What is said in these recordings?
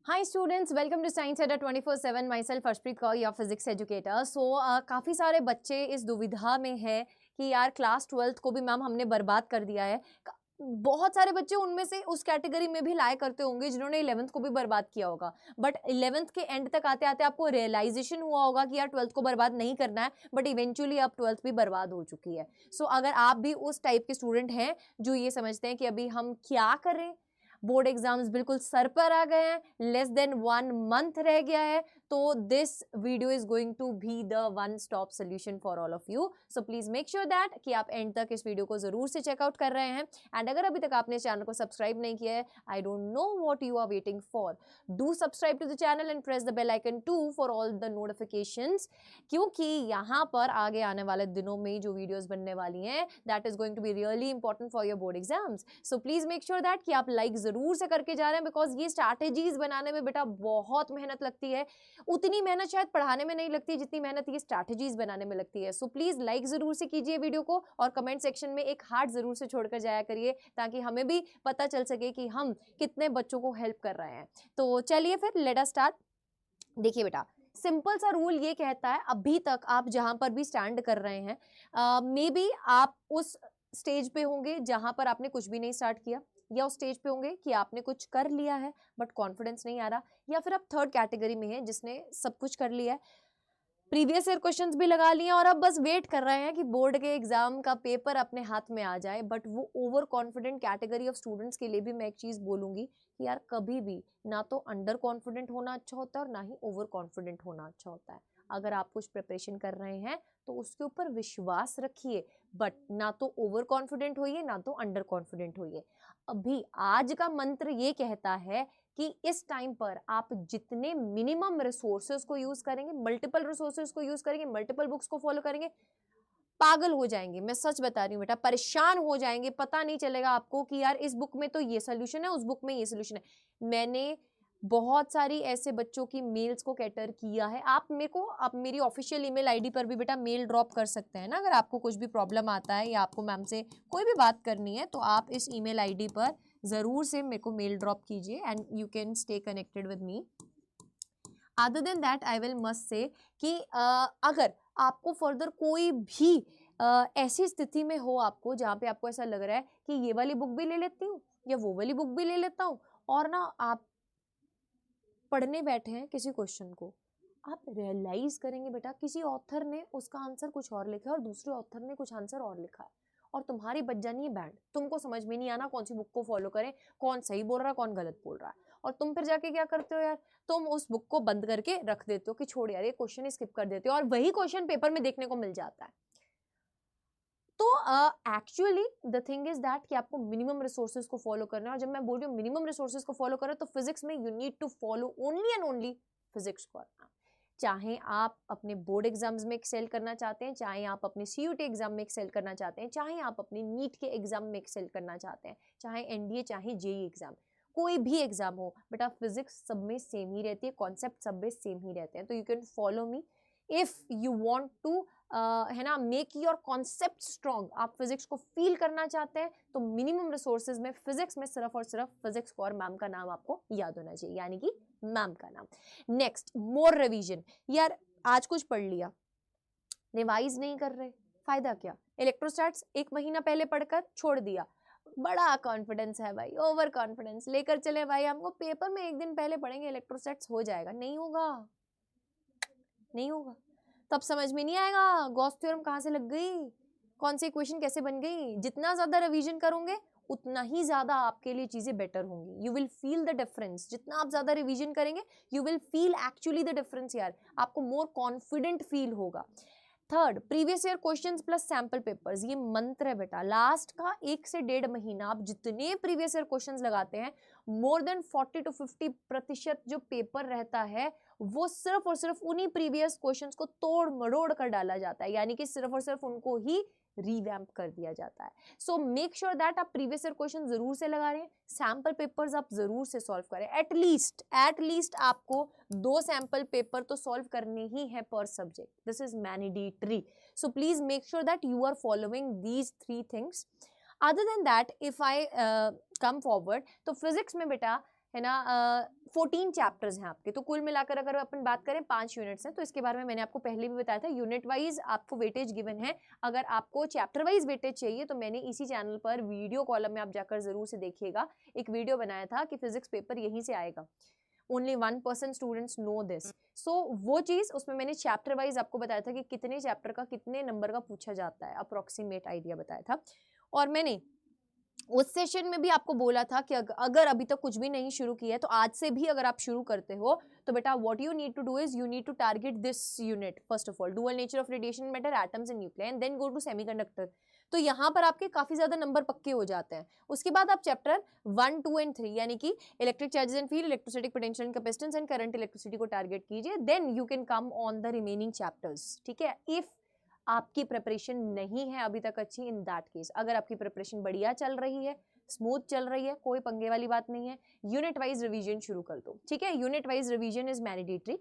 Hi students, welcome to Science Center 24/7. Myself Harshpreet Kaur, your physics educator. काफ़ी सारे बच्चे इस दुविधा में हैं कि यार क्लास 12th को भी मैम हमने बर्बाद कर दिया है। बहुत सारे बच्चे उनमें से उस कैटेगरी में भी लाया करते होंगे जिन्होंने 11th को भी बर्बाद किया होगा, बट 11th के एंड तक आते आते आपको रियलाइजेशन हुआ होगा कि यार 12th को बर्बाद नहीं करना है, बट इवेंचुअली अब 12th भी बर्बाद हो चुकी है। अगर आप भी उस टाइप के स्टूडेंट हैं जो ये समझते हैं कि अभी हम क्या करें, बोर्ड एग्जाम्स बिल्कुल सर पर आ गए हैं, लेस देन 1 मंथ रह गया है, तो this video is going to be the one stop solution for all of you. So please make sure that कि आप एंड तक इस वीडियो को जरूर से चेकआउट कर रहे हैं। एंड अगर अभी तक आपने चैनल को सब्सक्राइब नहीं किया है, I don't know what you are waiting for, do subscribe to the channel and press the bell icon to for all the notifications, क्योंकि यहाँ पर आगे आने वाले दिनों में जो वीडियोस बनने वाली हैं that is going to be really important for your board exams. So please make sure that कि आप लाइक जरूर से करके जा रहे हैं, बिकॉज ये स्ट्रैटेजीज बनाने में बेटा बहुत मेहनत लगती है। उतनी मेहनत शायद पढ़ाने में नहीं लगती जितनी मेहनत ये स्ट्रैटेजीज बनाने में लगती है। सो प्लीज लाइक जरूर से कीजिए वीडियो को और कमेंट सेक्शन में एक हार्ट जरूर से छोड़कर जाया करिए, ताकि हमें भी पता चल सके कि हम कितने बच्चों को हेल्प कर रहे हैं। तो चलिए फिर लेट अस स्टार्ट। देखिए बेटा, सिंपल सा रूल ये कहता है, अभी तक आप जहां पर भी स्टैंड कर रहे हैं, मे बी आप उस स्टेज पे होंगे जहां पर आपने कुछ भी नहीं स्टार्ट किया, या उस स्टेज पे होंगे कि आपने कुछ कर लिया है बट कॉन्फिडेंस नहीं आ रहा, या फिर आप थर्ड कैटेगरी में हैं जिसने सब कुछ कर लिया है, प्रीवियस ईयर क्वेश्चंस भी लगा लिए और अब बस वेट कर रहे हैं कि बोर्ड के एग्जाम का पेपर अपने हाथ में आ जाए। बट वो over confident category of students के लिए भी मैं एक चीज बोलूंगी कि यार कभी भी ना तो अंडर कॉन्फिडेंट होना अच्छा होता है और ना ही ओवर कॉन्फिडेंट होना अच्छा होता है। अगर आप कुछ प्रिपरेशन कर रहे हैं तो उसके ऊपर विश्वास रखिए, बट ना तो ओवर कॉन्फिडेंट होइए ना तो अंडर कॉन्फिडेंट होइए। अभी आज का मंत्र ये कहता है कि इस टाइम पर आप जितने मिनिमम रिसोर्सेज को यूज करेंगे, मल्टीपल रिसोर्सेज को यूज करेंगे, मल्टीपल बुक्स को फॉलो करेंगे, पागल हो जाएंगे। मैं सच बता रही हूँ बेटा, परेशान हो जाएंगे। पता नहीं चलेगा आपको कि यार इस बुक में तो ये सोल्यूशन है, उस बुक में ये सोल्यूशन है। मैंने बहुत सारी ऐसे बच्चों की मेल्स को कैटर किया है। आप मेरे को, आप मेरी ऑफिशियल ईमेल आईडी पर भी बेटा मेल ड्रॉप कर सकते हैं ना, अगर आपको कुछ भी प्रॉब्लम आता है या आपको मैम से कोई भी बात करनी है, तो आप इस ईमेल आईडी पर जरूर से मेरे को मेल ड्रॉप कीजिए and you can stay connected with me. Other than that I will must say कि अगर आपको फर्दर कोई भी ऐसी स्थिति में हो आपको जहाँ पे आपको ऐसा लग रहा है कि ये वाली बुक भी ले लेती हूँ या वो वाली बुक भी ले लेता हूँ, और ना आप पढ़ने बैठे हैं किसी क्वेश्चन को, आप रियलाइज करेंगे बेटा किसी ऑथर ने उसका आंसर कुछ और लिखा है और दूसरे ऑथर ने कुछ आंसर और लिखा है, और तुम्हारी बच जानी है बैंड। तुमको समझ में नहीं आना कौन सी बुक को फॉलो करें, कौन सही बोल रहा है कौन गलत बोल रहा है, और तुम फिर जाके क्या करते हो यार, तुम उस बुक को बंद करके रख देते हो कि छोड़ यार ये क्वेश्चन ही स्किप कर देते हो, और वही क्वेश्चन पेपर में देखने को मिल जाता है। तो actually the thing is that कि आपको मिनिमम रिसोर्सेज को फॉलो करना है, और जब मैं बोल रही हूँ मिनिमम रिसोर्सेज को फॉलो करें तो फिजिक्स में you need to follow only and only physics करना। चाहे आप अपने बोर्ड एग्जाम्स में एक्सेल करना चाहते हैं, चाहे आप अपने सीयूटी एग्जाम में एक्सेल करना चाहते हैं, चाहे आप अपने नीट के एग्जाम में एक्सेल करना चाहते हैं, चाहे एनडीए चाहे जेई एग्जाम, कोई भी एग्जाम हो बेटा, फिजिक्स सब में सेम ही रहती है, कॉन्सेप्ट सब में सेम ही रहते हैं। तो you can follow me if you want to है ना, मेक योर कॉन्सेप्ट स्ट्रॉन्ग। आप फिजिक्स को फील करना चाहते हैं तो मिनिमम रिसोर्सेज में फिजिक्स में सिर्फ और सिर्फ फिजिक्स को और मैम का नाम आपको याद होना चाहिए, यानी कि मैम का नाम। नेक्स्ट, मोर रिवीजन। यार आज कुछ पढ़ लिया, रिवाइज नहीं कर रहे, फायदा क्या? इलेक्ट्रोस्टैट्स 1 महीना पहले पढ़कर छोड़ दिया, बड़ा कॉन्फिडेंस है भाई, ओवर कॉन्फिडेंस लेकर चले भाई, हमको पेपर में 1 दिन पहले पढ़ेंगे इलेक्ट्रोस्टैट्स हो जाएगा, नहीं होगा, नहीं होगा। तब समझ में नहीं आएगा गॉस थ्योरम कहाँ से लग गई, कौन सी इक्वेशन कैसे बन गई। जितना ज्यादा रिवीजन करोगे उतना ही ज्यादा आपके लिए चीजें बेटर होंगी, you will feel the difference. जितना आप ज्यादा रिवीजन करेंगे you will feel actually the difference यार, आपको मोर कॉन्फिडेंट फील होगा। Third, previous year questions plus sample papers, ये मंत्र है बेटा। लास्ट का 1 से 1.5 महीना आप जितने प्रीवियस ईयर क्वेश्चंस लगाते हैं, मोर देन 40 to 50% जो पेपर रहता है वो सिर्फ और सिर्फ उन्हीं प्रीवियस क्वेश्चंस को तोड़ मरोड़ कर डाला जाता है, यानी कि सिर्फ और सिर्फ उनको ही रिवैम्प कर दिया जाता है। सो मेक श्योर दैट आप प्रीवियस ईयर क्वेश्चन जरूर से लगा रहे हैं, सैंपल पेपर्स आप जरूर से सॉल्व करें। एटलीस्ट आपको 2 सैंपल पेपर तो सॉल्व करने ही है पर subject, this is mandatory. So please make sure that you are following these 3 things. Other than that if I come forward, तो फिजिक्स में बेटा है ना 14 चैप्टर्स हैं आपके, तो कुल मिलाकर अगर अपन बात करें 5 यूनिट्स हैं। तो इसके बारे में मैंने आपको पहले भी बताया था, यूनिट वाइज आपको वेटेज गिवन है। अगर आपको चैप्टर वाइज वेटेज चाहिए तो मैंने इसी चैनल पर वीडियो कॉलम में आप जाकर जरूर से देखिएगा, एक वीडियो बनाया था कि फिजिक्स पेपर यहीं से आएगा, ओनली 1% स्टूडेंट्स नो दिस। सो वो चीज उसमें मैंने चैप्टर वाइज आपको बताया था कि कितने चैप्टर का कितने नंबर का पूछा जाता है, अप्रोक्सीमेट आइडिया बताया था। और मैंने उस सेशन में भी आपको बोला था कि अगर अभी तक कुछ भी नहीं शुरू किया है तो आज से भी अगर आप शुरू करते हो तो बेटा what you need to do is you need to target this unit first of all, dual nature of radiation matter, atoms and nucleus, and then go to semiconductor. तो यहाँ पर आपके काफी ज्यादा नंबर पक्के हो जाते हैं। उसके बाद आप चैप्टर 1, 2 एंड 3 यानी कि electric charges and field, electrostatic potential and capacitance and current electricity को टारगेट कीजिए, then you can come on the remaining chapters. ठीक है, इफ आपकी प्रिपरेशन नहीं है अभी तक अच्छी, इन दैट केस अगर आपकी प्रिपरेशन बढ़िया चल रही है, स्मूथ चल रही है, कोई पंगे वाली बात नहीं है, यूनिट वाइज रिवीजन शुरू कर दो। ठीक है, unit wise revision is mandatory.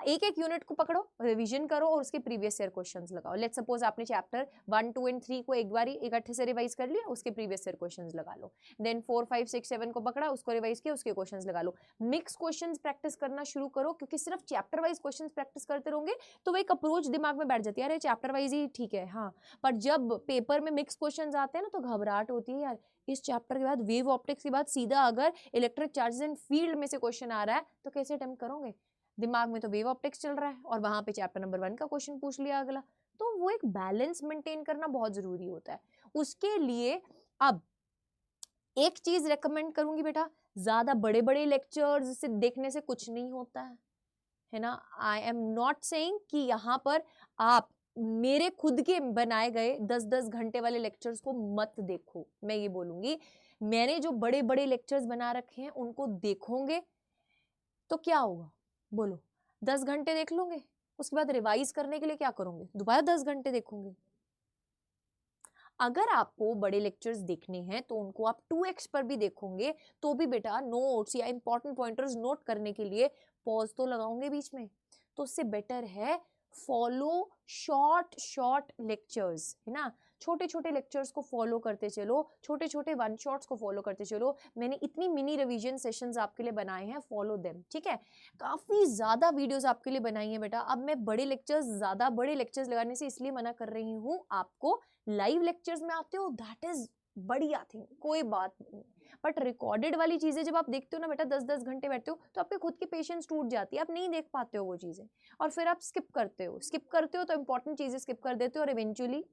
एक एक यूनिट को पकड़ो, रिवीजन करो और उसके प्रीवियस ईयर क्वेश्चंस लगाओ। लेट्स सपोज आपने चैप्टर 1, 2 एंड 3 को एक बार इकट्ठे से रिवाइज कर लिया, उसके प्रीवियस ईयर क्वेश्चंस लगा लो। देन 4, 5, 6, 7 को पकड़ा, उसको रिवाइज किया, उसके क्वेश्चंस लगा लो। मिक्स क्वेश्चंस प्रैक्टिस करना शुरू करो, क्योंकि सिर्फ चैप्टर वाइज क्वेश्चंस प्रैक्टिस करते रहोगे तो वो एक अप्रोच दिमाग में बैठ जाती है, अरे चैप्टर वाइज ही ठीक है। हाँ, पर जब पेपर में मिक्स क्वेश्चंस आते हैं ना तो घबराहट होती है यार, इस चैप्टर के बाद वेव ऑप्टिक्स के बाद सीधा अगर इलेक्ट्रिक चार्जेस एंड फील्ड में से क्वेश्चन आ रहा है तो कैसे अटेम्प्ट करोगे? दिमाग में तो वेव ऑप्टिक्स चल रहा है और वहां पे चैप्टर नंबर 1 का क्वेश्चन पूछ लिया अगला। तो वो एक बैलेंस मेंटेन करना बहुत जरूरी होता है। उसके लिए अब एक चीज रेकमेंड करूंगी बेटा, ज्यादा बड़े बड़े लेक्चर्स से देखने से कुछ नहीं होता है ना। आई एम नॉट सेइंग कि यहाँ पर आप मेरे खुद के बनाए गए 10-10 घंटे वाले लेक्चर्स को मत देखो। मैं ये बोलूंगी, मैंने जो बड़े बड़े लेक्चर्स बना रखे हैं उनको देखोगे तो क्या होगा बोलो? 10 घंटे देख लोगे, उसके बाद रिवाइज करने के लिए क्या करोगे? दोबारा 10 घंटे देखोगे। अगर आपको बड़े लेक्चर्स देखने हैं तो उनको आप 2x पर भी देखोगे तो भी बेटा नोट्स या इंपॉर्टेंट पॉइंटर्स नोट करने के लिए पॉज तो लगाओगे बीच में। तो उससे बेटर है फॉलो शॉर्ट शॉर्ट लेक्चर्स, है ना। छोटे छोटे लेक्चर्स को फॉलो करते चलो, छोटे छोटे वन शॉट्स को फॉलो करते चलो। मैंने इतनी मिनी रिवीजन सेशंस आपके लिए बनाए हैं, फॉलो देम। ठीक है, काफी ज्यादा वीडियोस आपके लिए बनाई हैं बेटा। अब मैं बड़े लेक्चर्स, ज्यादा बड़े लेक्चर्स लगाने से इसलिए मना कर रही हूँ आपको। लाइव लेक्चर्स में आते हो दैट इज बढ़िया थिंग, कोई बात नहीं, बट रिकॉर्डेड वाली चीजें जब आप देखते हो ना बेटा, 10-10 घंटे बैठते हो तो आपके खुद की पेशेंस टूट जाती है, आप नहीं देख पाते हो वो चीजें और फिर आप स्किप करते हो तो इंपॉर्टेंट चीजें स्किप कर देते हो और इवेंचुअली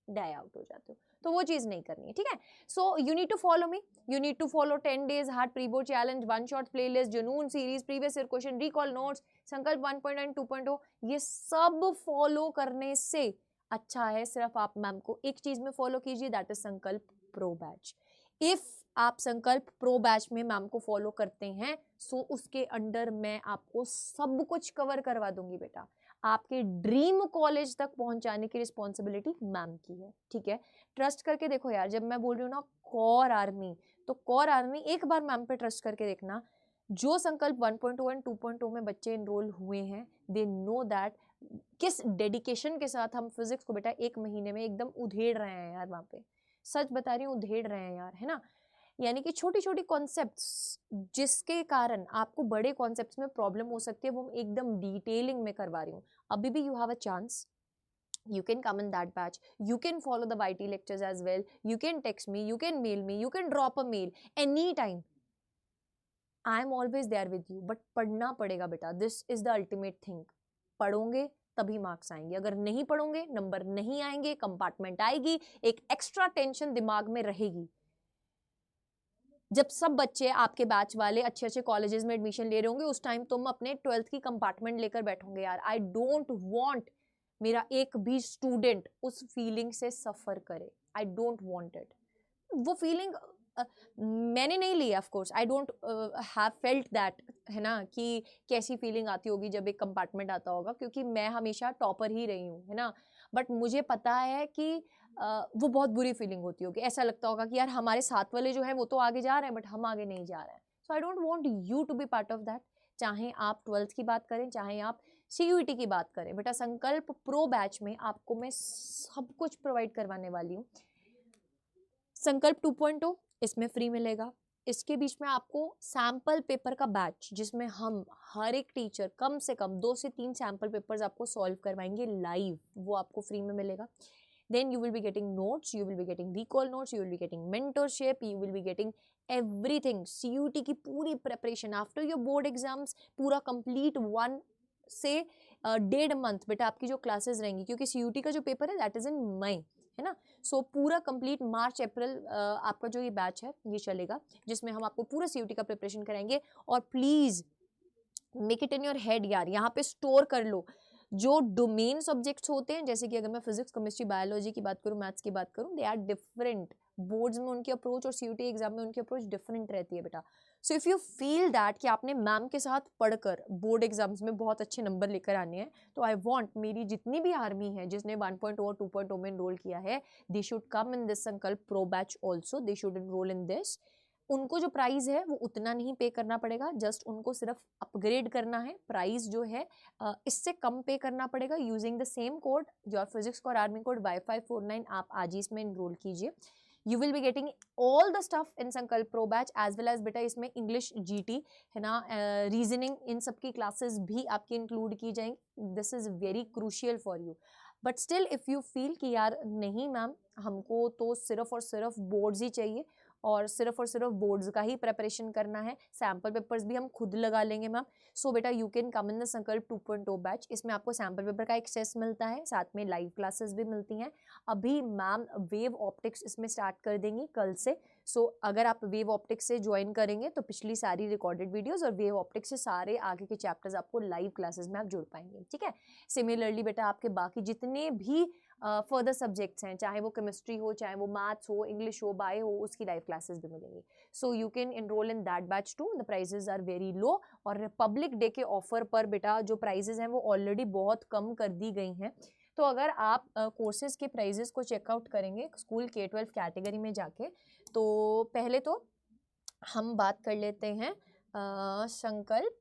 डाई आउट हो जाते हो। तो वो चीज नहीं करनी है। ठीक है, so you need to follow me, you need to follow 10 days hard pre board challenge, one shot playlist, Junoon series, previous year question, recall notes, Sankalp 1.9 2.0, ये सब फॉलो करने से अच्छा है सिर्फ आप मैम को एक चीज में फॉलो कीजिए, दैट इज संकल्प प्रो बैच। इफ आप संकल्प प्रो बैच में मैम को फॉलो करते हैं सो उसके अंडर मैं आपको सब कुछ कवर करवा दूंगी बेटा। आपके ड्रीम कॉलेज तक पहुंचाने की रिस्पॉन्सिबिलिटी मैम की है। ठीक है, ट्रस्ट करके देखो यार, जब मैं बोल रही हूँ ना कोर आर्मी, तो कोर आर्मी एक बार मैम पे ट्रस्ट करके देखना। जो संकल्प 1.0 एंड 2.0 में बच्चे एनरोल हुए हैं, दे नो दैट किस डेडिकेशन के साथ हम फिजिक्स को बेटा 1 महीने में एकदम उधेड़ रहे हैं यार। वहां पे सच बता रही हूँ, उधेड़ रहे हैं यार, है ना। यानी कि छोटी छोटी कॉन्सेप्ट्स जिसके कारण आपको बड़े कॉन्सेप्ट्स में प्रॉब्लम हो सकती है, वो एकदम डिटेलिंग में करवा रही हूँ। अभी भी you have a chance, you can come in that batch, you can follow the YT lectures as well, you can text me, you can mail me, you can drop a mail anytime, I am always there with you, but पढ़ना पड़ेगा बेटा, this is the ultimate thing। पढ़ोगे तभी marks आएंगे, अगर नहीं पढ़ोगे number नहीं आएंगे, कंपार्टमेंट आएगी, एक एक्स्ट्रा टेंशन दिमाग में रहेगी। जब सब बच्चे आपके बैच वाले अच्छे अच्छे कॉलेजेस में एडमिशन ले रहे होंगे उस टाइम तुम अपने 12th की कंपार्टमेंट लेकर बैठोगे यार। आई डोंट वांट मेरा एक भी स्टूडेंट उस फीलिंग से सफर करे, आई डोंट वांट इट। वो फीलिंग मैंने नहीं ली, of course I don't have felt that, है ना, कि कैसी फीलिंग आती होगी जब एक कंपार्टमेंट आता होगा, क्योंकि मैं हमेशा टॉपर ही रही हूँ, है ना। बट मुझे पता है कि वो बहुत बुरी फीलिंग होती होगी, ऐसा लगता होगा कि यार हमारे साथ वाले जो है वो तो आगे जा रहे हैं बट हम आगे नहीं जा रहे हैं। So I don't want you to be part of that. चाहे आप 12th की बात करें, चाहे आप CUET की बात करें, बेटा संकल्प प्रो बैच में आपको मैं सब कुछ प्रोवाइड करवाने वाली हूँ। संकल्प 2.0 इसमें फ्री मिलेगा, इसके बीच में आपको सैम्पल पेपर का बैच, जिसमें हम हर एक टीचर कम से कम 2 से 3 सैम्पल पेपर्स आपको सॉल्व करवाएंगे लाइव, वो आपको फ्री में मिलेगा। Then you will be getting notes, you will be getting recall notes, you will be getting mentorship, you will be getting everything। CUT की पूरी preparation after your board exams, पूरा complete 1 से 1.5 month बेटा आपकी जो classes रहेंगी, क्योंकि CUT का जो पेपर है दैट इज इन मई, है ना। सो पूरा कंप्लीट मार्च अप्रैल आपका जो ये बैच है ये चलेगा, जिसमें हम आपको पूरा CUT का प्रिपरेशन कराएंगे। और please make it in your head यार, यहाँ पे स्टोर कर लो जो डोमेन सब्जेक्ट्स होते हैं, जैसे कि अगर मैं फिजिक्स, केमिस्ट्री, बायोलॉजी की बात करूँ, मैथ्स की बात करूँ, दे आर डिफरेंट। बोर्ड्स में उनकी अप्रोच और CUT एग्जाम में उनकी अप्रोच डिफरेंट रहती है बेटा। So if you feel that कि आपने मैम के साथ पढ़कर बोर्ड एग्जाम्स में बहुत अच्छे नंबर लेकर आने हैं, तो आई वांट मेरी जितनी भी आर्मी है जिसने 1.0 और 2.0 में एनरोल किया है, they should come in this Sankalp pro batch also, they should enroll in this. उनको जो प्राइस है वो उतना नहीं पे करना पड़ेगा, जस्ट उनको सिर्फ अपग्रेड करना है। प्राइस जो है इससे कम पे करना पड़ेगा using the same code, your physics और आर्मी कोड Y549। आप आज ही इसमें इनरोल कीजिए। You will be getting all the stuff in Sankalp pro batch as well as बेटा इसमें इंग्लिश GT है ना, रीजनिंग, इन सब की क्लासेस भी आपकी इंक्लूड की जाएंगी। This is very crucial for you. But still if you feel कि यार नहीं मैम हमको तो सिर्फ और सिर्फ बोर्ड्स ही चाहिए और सिर्फ बोर्ड्स का ही प्रेपरेशन करना है, सैम्पल पेपर्स भी हम खुद लगा लेंगे मैम, सो बेटा you can come in the संकल्प 2.0 बैच। इसमें आपको सैम्पल पेपर का एक्सेस मिलता है, साथ में लाइव क्लासेस भी मिलती हैं। अभी मैम वेव ऑप्टिक्स इसमें स्टार्ट कर देंगी कल से। सो अगर आप वेव ऑप्टिक्स से ज्वाइन करेंगे तो पिछली सारी रिकॉर्डेड वीडियोस और वेव ऑप्टिक्स से सारे आगे के चैप्टर्स आपको लाइव क्लासेस में आप जुड़ पाएंगे, ठीक है। सिमिलरली बेटा आपके बाकी जितने भी फर्दर सब्जेक्ट्स हैं, चाहे वो केमिस्ट्री हो, चाहे वो मैथ्स हो, इंग्लिश हो, बायो हो, उसकी लाइव क्लासेस भी मिलेंगी। So you can enroll in that batch too. The prices are very low और रिपब्लिक डे के ऑफर पर बेटा जो प्राइजेज हैं वो ऑलरेडी बहुत कम कर दी गई हैं। तो अगर आप कोर्सेज के प्राइजेस को चेकआउट करेंगे स्कूल K-12 कैटेगरी में जाके, तो पहले तो हम बात कर लेते हैं संकल्प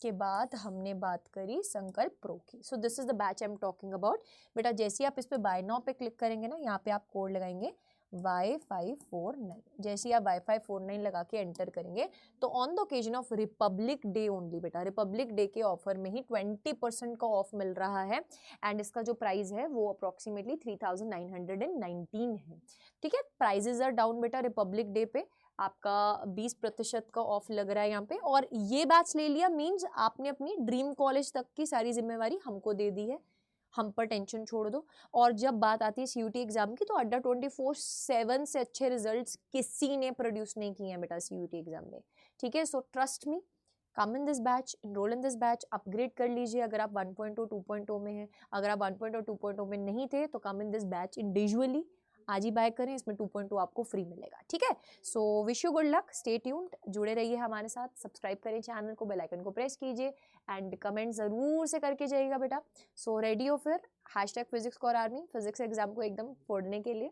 के बाद हमने बात करी संकल्प प्रो की। So this is the batch I am talking about. बेटा जैसे ही आप इस पे बाय नाउ पे क्लिक करेंगे ना, यहाँ पे आप कोड लगाएंगे Y549। जैसे ही आप Y549 लगा के एंटर करेंगे तो on the occasion of Republic day only बेटा, रिपब्लिक डे के ऑफर में ही 20% का ऑफ मिल रहा है एंड इसका जो प्राइस है वो अप्रोक्सीमेटली 3919 है, ठीक है। प्राइजेज आर डाउन बेटा रिपब्लिक डे पे, आपका 20% का ऑफ लग रहा है यहाँ पे। और ये बैच ले लिया मीन्स आपने अपनी ड्रीम कॉलेज तक की सारी जिम्मेवारी हमको दे दी है, हम पर टेंशन छोड़ दो। और जब बात आती है CUT एग्जाम की, तो अड्डा 24/7 से अच्छे रिजल्ट्स किसी ने प्रोड्यूस नहीं किए हैं बेटा CUT एग्जाम में, ठीक है। So trust me, come in this batch, enroll in this batch, upgrade कर लीजिए अगर आप 1.0 2.0 में हैं। अगर आप 1.0 2.0 में नहीं थे तो कम इन दिस बैच इंडिविजुअली आज ही बाय करें, इसमें 2.2 आपको फ्री मिलेगा, ठीक है। So wish you good luck, stay tuned, जुड़े रहिए हमारे साथ, सब्सक्राइब करें चैनल को, बेल आइकन को प्रेस कीजिए एंड कमेंट ज़रूर से करके जाइएगा बेटा। सो रेडी हो फिर #फिजिक्स और आर्मी, फिजिक्स एग्जाम को एकदम फोड़ने के लिए।